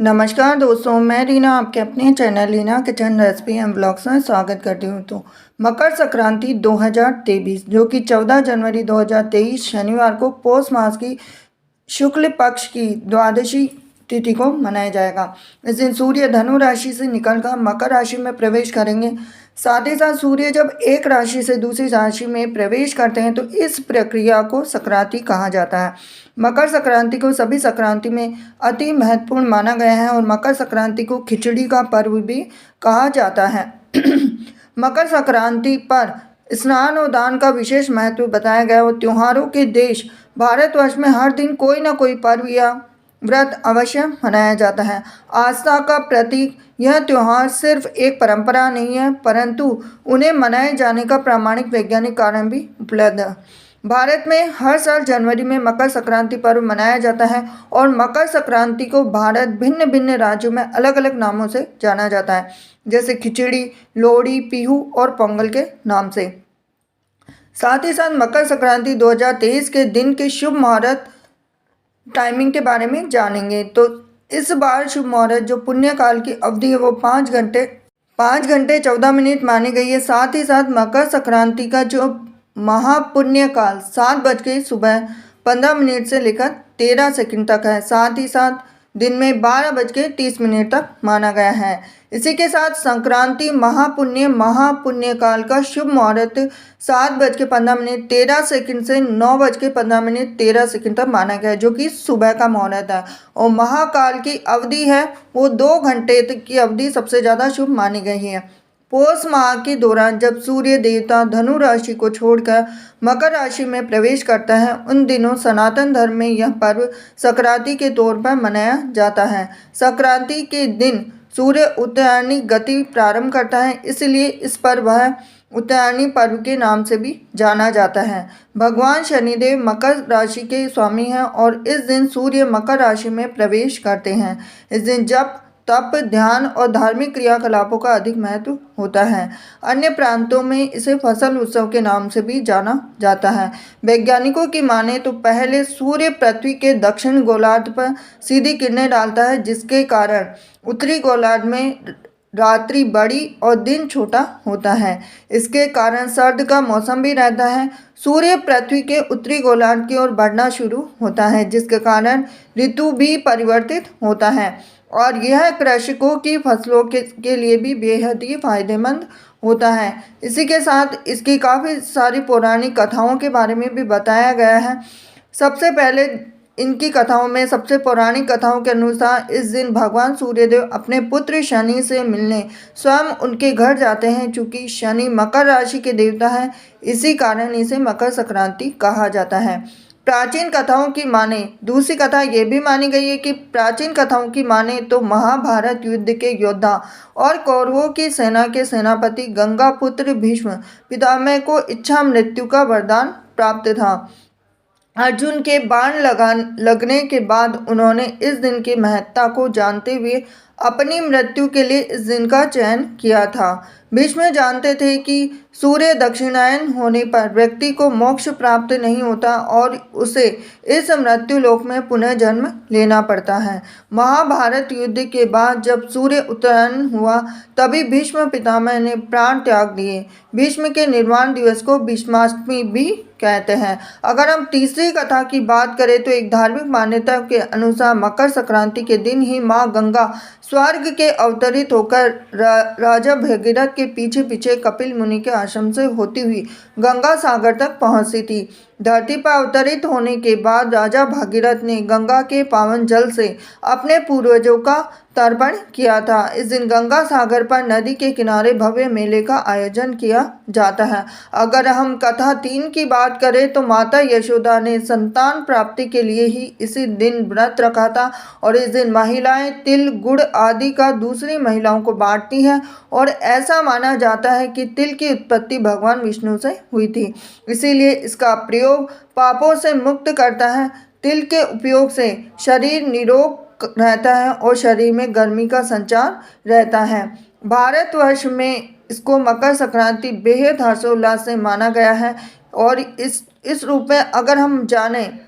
नमस्कार दोस्तों, मैं रीना आपके अपने channel Reena kitchen recipe and blogs में स्वागत करती हूँ। तो मकर संक्रांति 2023 जो कि 14 जनवरी 2023 शनिवार को पौष मास की शुक्ल पक्ष की द्वादशी तिथि को मनाया जाएगा। इस दिन सूर्य धनु राशि से निकलकर मकर राशि में प्रवेश करेंगे। साथ ही साथ सूर्य जब एक राशि से दूसरी राशि में प्रवेश करते हैं तो इस प्रक्रिया को संक्रांति कहा जाता है। मकर संक्रांति को सभी संक्रांति में अति महत्वपूर्ण माना गया है और मकर संक्रांति को खिचड़ी का पर्व भी कहा जाता है। मकर संक्रांति पर स्नान और दान का विशेष महत्व बताया गया और त्योहारों के देश भारतवर्ष में हर दिन कोई ना कोई पर्व या व्रत अवश्य मनाया जाता है। आस्था का प्रतीक यह त्यौहार सिर्फ एक परंपरा नहीं है, परंतु उन्हें मनाए जाने का प्रामाणिक वैज्ञानिक कारण भी उपलब्ध है। भारत में हर साल जनवरी में मकर संक्रांति पर्व मनाया जाता है और मकर संक्रांति को भारत भिन्न भिन्न राज्यों में अलग अलग नामों से जाना जाता है, जैसे खिचड़ी, लोहड़ी, पीहू और पोंगल के नाम से। साथ ही साथ मकर संक्रांति 2023 के दिन के शुभ मुहूर्त टाइमिंग के बारे में जानेंगे। तो इस बार शुभ मुहूर्त जो पुण्य काल की अवधि है वो 5 घंटे 14 मिनट मानी गई है। साथ ही साथ मकर संक्रांति का जो महापुण्य काल 7 बज के सुबह 15 मिनट से लेकर 13 सेकंड तक है। साथ ही साथ दिन में 12 बज के 30 मिनट तक माना गया है। इसी के साथ संक्रांति महापुण्य काल का शुभ मुहूर्त 7 बज के 15 मिनट 13 सेकंड से 9 बज के 15 मिनट 13 सेकंड तक माना गया है, जो कि सुबह का मुहूर्त है। और महाकाल की अवधि है वो 2 घंटे तक की अवधि सबसे ज़्यादा शुभ मानी गई है। पौष माह के दौरान जब सूर्य देवता धनु राशि को छोड़कर मकर राशि में प्रवेश करता है, उन दिनों सनातन धर्म में यह पर्व संक्रांति के तौर पर मनाया जाता है। संक्रांति के दिन सूर्य उत्तरायणी गति प्रारंभ करता है, इसलिए इस पर वह उत्तरायणी पर्व के नाम से भी जाना जाता है। भगवान शनिदेव मकर राशि के स्वामी हैं और इस दिन सूर्य मकर राशि में प्रवेश करते हैं। इस दिन जप, तप, ध्यान और धार्मिक क्रियाकलापों का अधिक महत्व होता है। अन्य प्रांतों में इसे फसल उत्सव के नाम से भी जाना जाता है। वैज्ञानिकों की माने तो पहले सूर्य पृथ्वी के दक्षिण गोलार्ध पर सीधी किरणें डालता है, जिसके कारण उत्तरी गोलार्ध में रात्रि बड़ी और दिन छोटा होता है। इसके कारण सर्द का मौसम भी रहता है। सूर्य पृथ्वी के उत्तरी गोलार्ध की ओर बढ़ना शुरू होता है, जिसके कारण ऋतु भी परिवर्तित होता है और यह कृषकों की फसलों के लिए भी बेहद ही फायदेमंद होता है। इसी के साथ इसकी काफ़ी सारी पौराणिक कथाओं के बारे में भी बताया गया है। सबसे पहले इनकी कथाओं में सबसे पौराणिक कथाओं के अनुसार इस दिन भगवान सूर्यदेव अपने पुत्र शनि से मिलने स्वयं उनके घर जाते हैं। चूँकि शनि मकर राशि के देवता है, इसी कारण इसे मकर संक्रांति कहा जाता है। प्राचीन कथाओं की माने दूसरी कथा ये भी मानी गई है कि प्राचीन कथाओं की माने तो महाभारत युद्ध के योद्धा और कौरवों की सेना के सेनापति गंगा पुत्र भीष्म पितामह को इच्छा मृत्यु का वरदान प्राप्त था। अर्जुन के बाण लगने के बाद उन्होंने इस दिन की महत्ता को जानते हुए अपनी मृत्यु के लिए इस दिन का चयन किया था। भीष्म जानते थे कि सूर्य दक्षिणायन होने पर व्यक्ति को मोक्ष प्राप्त नहीं होता और उसे इस मृत्यु लोक में पुनः जन्म लेना पड़ता है। महाभारत युद्ध के बाद जब सूर्य उत्तरायण हुआ, तभी भीष्म पितामह ने प्राण त्याग दिए। भीष्म के निर्वाण दिवस को भीष्माष्टमी भी कहते हैं। अगर हम तीसरी कथा की बात करें तो एक धार्मिक मान्यता के अनुसार मकर संक्रांति के दिन ही माँ गंगा स्वर्ग के अवतरित होकर राजा भगीरथ के पीछे पीछे कपिल मुनि के आश्रम से होती हुई गंगा सागर तक पहुंची थी। धरती पर अवतरित होने के बाद राजा भागीरथ ने गंगा के पावन जल से अपने पूर्वजों का तर्पण किया था। इस दिन गंगा सागर पर नदी के किनारे भव्य मेले का आयोजन किया जाता है। अगर हम कथा 3 की बात करें तो माता यशोदा ने संतान प्राप्ति के लिए ही इसी दिन व्रत रखा था और इस दिन महिलाएं तिल, गुड़ आदि का दूसरी महिलाओं को बांटती हैं और ऐसा माना जाता है कि तिल की उत्पत्ति भगवान विष्णु से हुई थी, इसीलिए इसका प्रयोग पापों से मुक्त करता है। तिल के उपयोग से शरीर निरोग रहता है और शरीर में गर्मी का संचार रहता है। भारतवर्ष में इसको मकर संक्रांति बेहद हर्षोल्लास से माना गया है और इस रूप में अगर हम जानें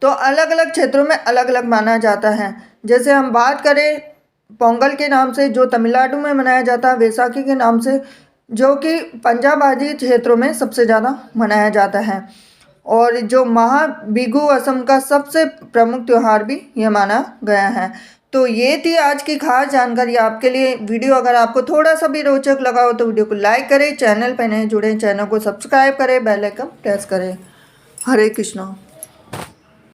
तो अलग अलग क्षेत्रों में अलग अलग माना जाता है। जैसे हम बात करें पोंगल के नाम से जो तमिलनाडु में मनाया जाता है, वैसाखी के नाम से जो कि पंजाब आदि क्षेत्रों में सबसे ज़्यादा मनाया जाता है, और जो महाबिहू असम का सबसे प्रमुख त्यौहार भी ये माना गया है। तो ये थी आज की खास जानकारी आपके लिए। वीडियो अगर आपको थोड़ा सा भी रोचक लगा हो तो वीडियो को लाइक करें, चैनल पर नए जुड़े चैनल को सब्सक्राइब करें, बेल आइकन प्रेस करें। हरे कृष्णा।